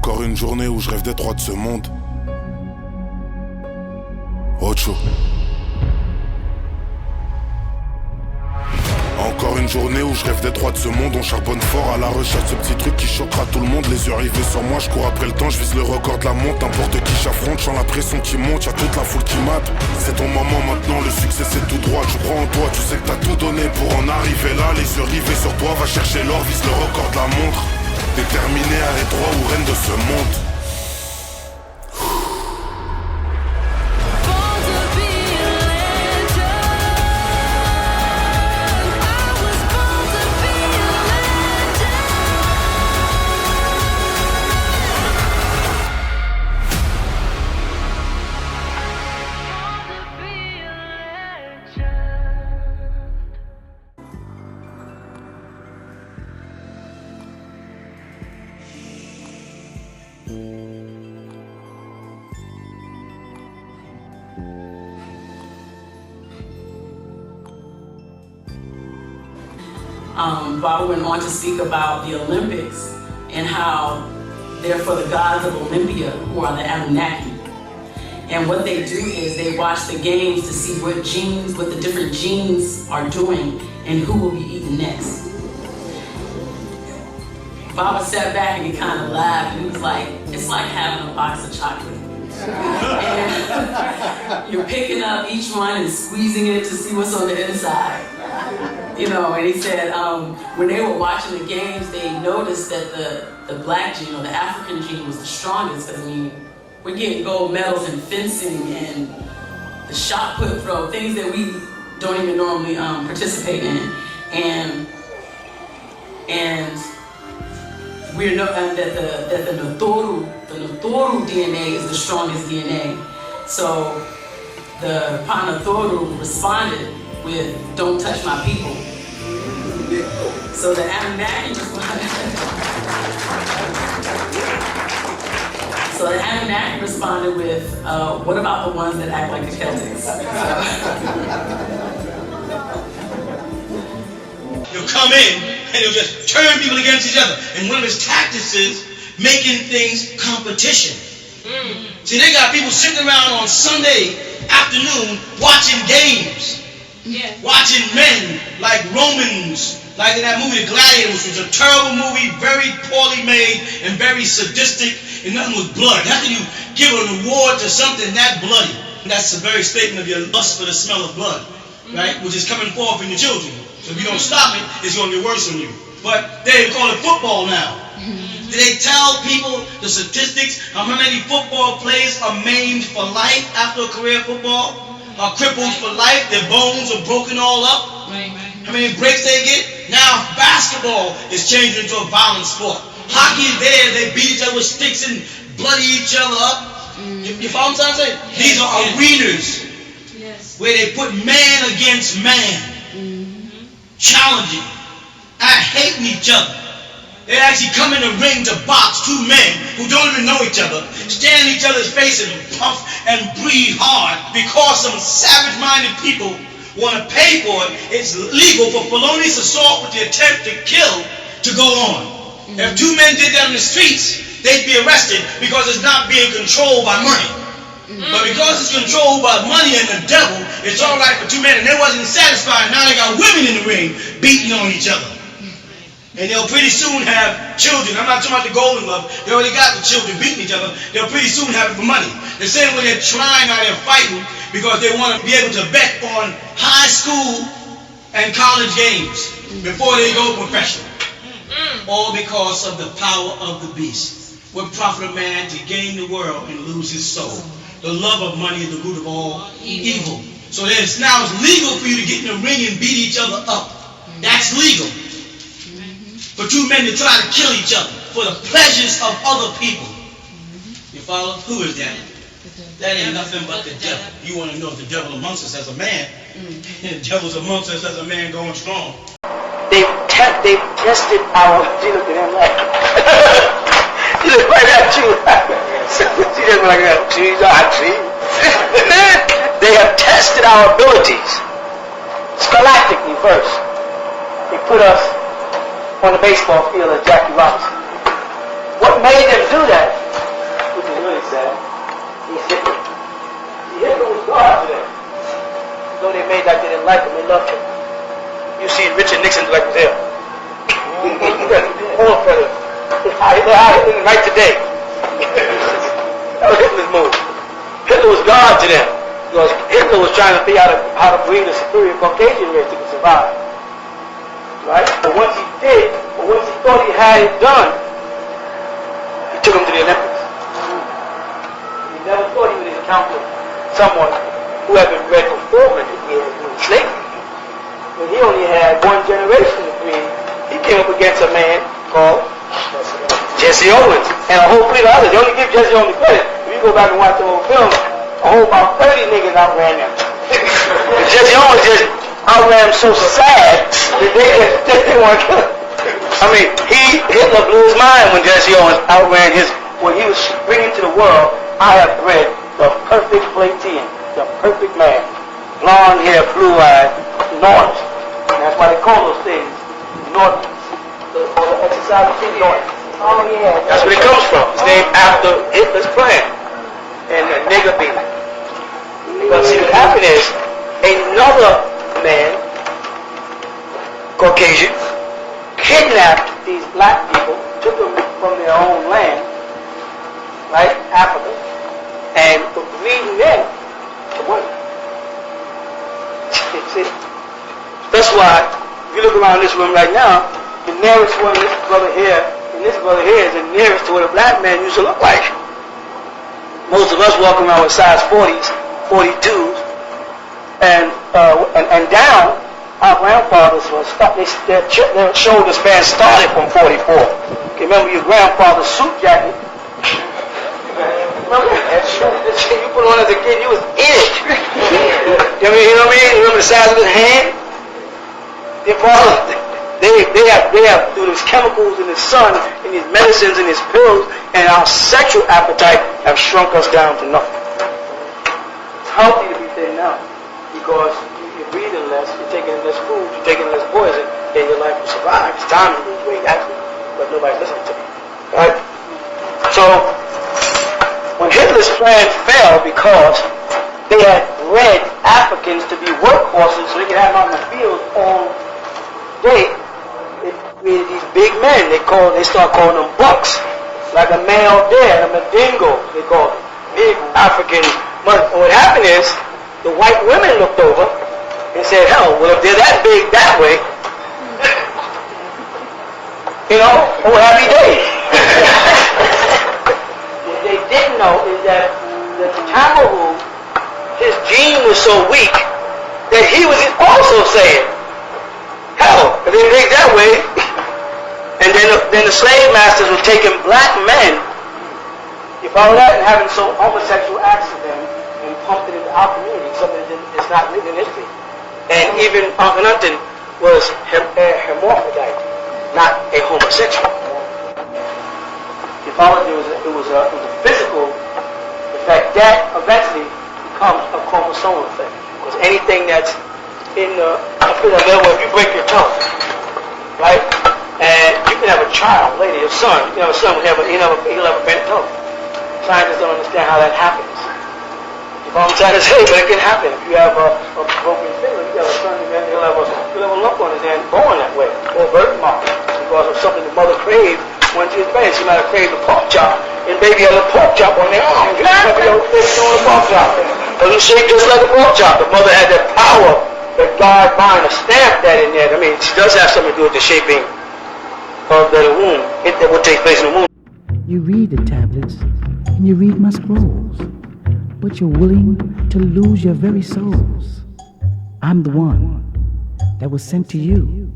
Encore une journée où je rêve d'être roi de ce monde. Ocho. Encore une journée où je rêve d'être roi de ce monde. On charbonne fort à la recherche de ce petit truc qui choquera tout le monde. Les yeux rivés sur moi, je cours après le temps, je vise le record de la monte. N'importe qui j'affronte, je sens la pression qui monte, y'a toute la foule qui mate. C'est ton moment maintenant, le succès c'est tout droit. Tu crois en toi, tu sais que t'as tout donné pour en arriver là. Les yeux rivés sur toi, va chercher l'or, vise le record de la montre. Déterminé à être roi ou reine de ce monde. Bob went on to speak about the Olympics and how they're for the gods of Olympia, who are the Anunnaki. And what they do is they watch the games to see what the different genes are doing and who will be eaten next. Baba sat back and he kind of laughed and he was like, it's like having a box of chocolate. And you're picking up each one and squeezing it to see what's on the inside. You know, and he said when they were watching the games, they noticed that the black gene or the African gene was the strongest. Because I mean, we're getting gold medals in fencing and the shot put throw, things that we don't even normally participate in, and we know that the Notoru DNA is the strongest DNA. So the Panathoru responded with "Don't touch my people." So the Anunnaki responded. So the Anunnaki responded with, "What about the ones that act like the Celtics?" He'll come in and he'll just turn people against each other. And one of his tactics is making things competition. See, they got people sitting around on Sunday afternoon watching games. Yeah. Watching men like Romans, like in that movie The Gladiator, which was a terrible movie, very poorly made and very sadistic, and nothing was blood. How can you give an award to something that bloody? And that's the very statement of your lust for the smell of blood, right? Which is coming forth in your children. So if you don't stop it, it's going to get worse on you. But they call it football now. Do they tell people the statistics of how many football players are maimed for life after a career football? Are crippled for life, their bones are broken all up. Right. How many breaks they get? Now basketball is changing into a violent sport. Hockey is there, they beat each other with sticks and bloody each other up. You follow what I'm saying? These are arenas where they put man against man, challenging, hating each other. They actually come in the ring to box two men who don't even know each other, stand in each other's faces and puff and breathe hard because some savage-minded people want to pay for it. It's legal for felonious assault with the attempt to kill to go on. If two men did that in the streets, they'd be arrested because it's not being controlled by money. But because it's controlled by money and the devil, it's all right for two men, and they wasn't satisfied. Now they got women in the ring beating on each other. And they'll pretty soon have children. I'm not talking about the Golden Glove. They already got the children beating each other. They'll pretty soon have it for money. The same way they're trying out there fighting because they want to be able to bet on high school and college games before they go professional. All because of the power of the beast. What profit a man to gain the world and lose his soul? The love of money is the root of all evil. So now it's legal for you to get in the ring and beat each other up. That's legal. For two men to try to kill each other for the pleasures of other people. You follow? Who is that? That ain't nothing but the devil. You want to know if the devil amongst us as a man. The devil's amongst us as a man going strong. They've tested our... She looked at him like... She looked right at you. She looked like that. They have tested our abilities. Scholastically first. They put us on the baseball field as Jackie Robinson. what made them do that, which is really sad, he's Hitler. Hitler was God to them. Though they made like they didn't like him, they loved him. You see Richard Nixon like there. He got all credit. Hitler right today. That was Hitler's move. Hitler was God to them. Because Hitler was trying to figure out how to breed a superior Caucasian race that could survive. Right? But once he did, or once he thought he had it done, he took him to the Olympics. He never thought he would encounter someone who had been bred for 400 years in slavery. When he only had one generation to breed, he came up against a man called Jesse Owens and a whole fleet of others. They only give Jesse Owens credit. If you go back and watch the whole film, a whole about 30 niggas outran them. Jesse Owens just outran them so sad that they weren't kill him. I mean, Hitler blew his mind when Jesse Owens outran when he was bringing to the world, I have bred the perfect Platian, the perfect man. Blonde hair, blue eyes, North. And that's why they call those things North. Or the exercise of North. Oh yeah. That's where it comes from. It's named after Hitler's plan. And the nigger beat. But see what happened is, another man, Caucasian, kidnapped these black people, took them from their own land, right, Africa, and were breeding them to work. See? That's why, if you look around this room right now, the nearest one, this brother here, and this brother here is the nearest to what a black man used to look like. Most of us walk around with size 40s, 42s, and down. Our grandfathers were their shoulder span started from 44. Okay, remember your grandfather's suit jacket? Remember that shit you put on as a kid, you was in it. You know what I mean? Remember the size of his hand? Your father, they have through these chemicals in the sun, and these medicines and these pills, and our sexual appetite have shrunk us down to nothing. It's healthy to be thin now, because you're breathing less, you're taking less food, you're taking less poison, and your life will survive. It's time to lose weight, actually, but nobody's listening to me. Right? So, when Hitler's plan failed because they had bred Africans to be workhorses so they could have them out in the field all day, it created these big men. They start calling them bucks, like a male deer, a medingo, they call them. Big African. But what happened is, the white women looked over and said, hell, well, if they're that big that way, oh, happy day. What they didn't know is that the Tamaru, his gene was so weak that he was also saying, hell, if they're big that way, and then the slave masters were taking black men, you follow that, and having so homosexual acts of them and pumped it into our community, something that's not written in history. And even Akhenaten was hermaphrodite, not a homosexual. You follow? It was a physical effect that eventually becomes a chromosomal effect. Because anything that's in the level, if you break your tongue, right, and you can have a child later, your son, a son will have a bent toe. Scientists don't understand how that happens. You know what I'm trying to say? But it can happen. If you have a broken finger, you have a son, he'll have a lump on his hand born that way, or a birthmark, because of something the mother craved when she was pregnant. She might have craved a pork chop, and baby had a pork chop on their arm. You have your face on a pork chop. It was shaped just like a pork chop. The mother had that power that God mind to stamp that in there. I mean, she does have something to do with the shaping of the womb. What takes place in the womb. You read the tablets, and you read my scrolls, but you're willing to lose your very souls. I'm the one that was sent to you